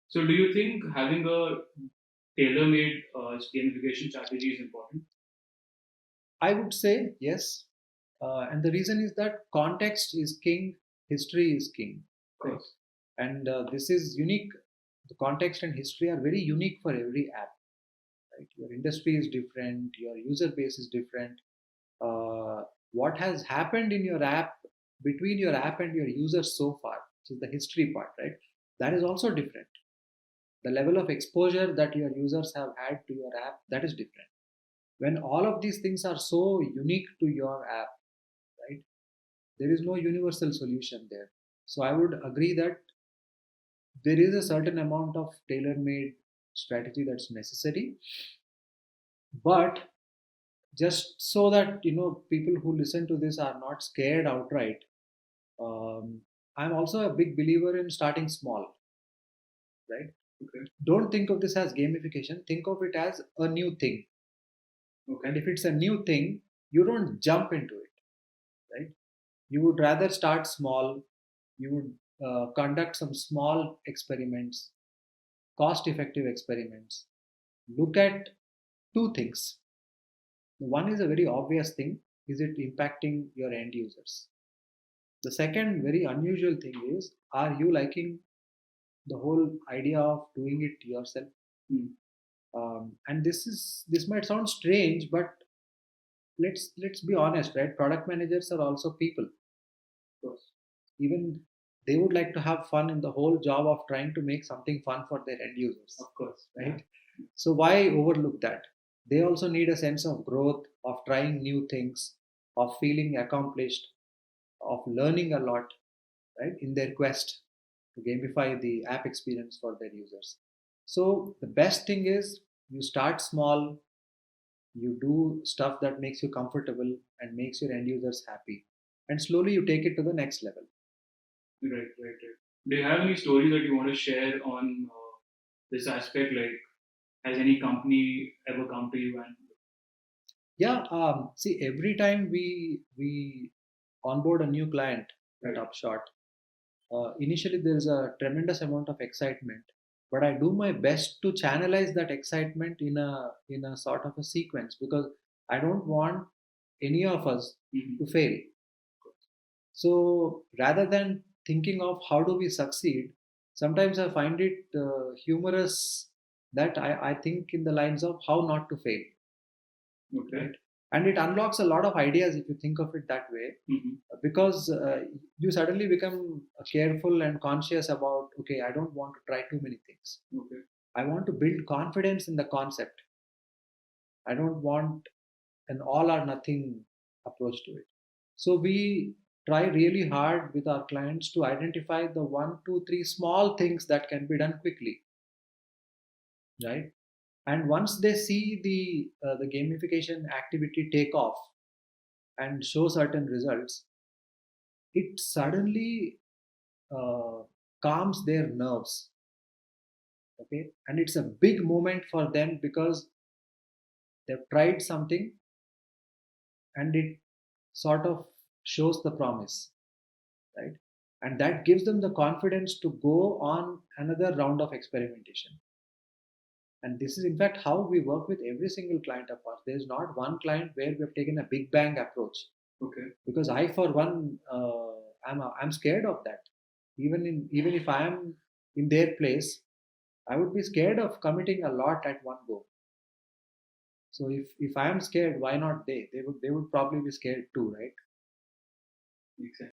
So, do you think having a tailor-made gamification strategy is important? I would say yes. And the reason is that context is king, history is king, Of right? course. And this is unique. The context and history are very unique for every app, right? Your industry is different, your user base is different. Uh, what has happened in your app, between your app and your users so far, which is the history part, right? That is also different. The level of exposure that your users have had to your app, that is different. When all of these things are so unique to your app, right, there is no universal solution there. So I would agree that there is a certain amount of tailor-made strategy that's necessary, but just so that people who listen to this are not scared outright, um, I'm also a big believer in starting small, right? Okay. Don't think of this as gamification, think of it as a new thing. And Okay. if it's a new thing, you don't jump into it, right? You would rather start small. You would conduct some small experiments, cost effective experiments. Look at two things. One is a very obvious thing: is it impacting your end users? The second very unusual thing is, are you liking the whole idea of doing it yourself? Hmm. And this might sound strange, but let's be honest, right? Product managers are also people. Of course. Even they would like to have fun in the whole job of trying to make something fun for their end users, Of course. right? So why overlook that? They also need a sense of growth, of trying new things, of feeling accomplished, of learning a lot, right, in their quest to gamify the app experience for their users. So the best thing is, you start small, you do stuff that makes you comfortable and makes your end users happy, and slowly you take it to the next level. Right, right, right. Do you have any stories that you want to share on this aspect? Like, has any company ever come to you and Yeah, see, every time we onboard a new client at right, Upshot, initially there is a tremendous amount of excitement, but I do my best to channelize that excitement in a sort of a sequence, because I don't want any of us Mhm. to fail. So rather than thinking of how do we succeed, sometimes I find it humorous that I think in the lines of how not to fail, Okay. right? And it unlocks a lot of ideas if you think of it that way, Mhm. because you suddenly become careful and conscious about, okay, I don't want to try too many things. Okay. I want to build confidence in the concept. I don't want an all or nothing approach to it. So we try really hard with our clients to identify the one, two, three small things that can be done quickly, right? And once they see the gamification activity take off and show certain results, it suddenly uh, calms their nerves. Okay, and it's a big moment for them because they've tried something and it sort of shows the promise, right? And that gives them the confidence to go on another round of experimentation. And this is in fact how we work with every single client of ours. There's not one client where we have taken a big bang approach, Okay. because I for one, I'm scared of that. Even if I am in their place, I would be scared of committing a lot at one go. So if I am scared, why not they? They would probably be scared too, right? Exactly.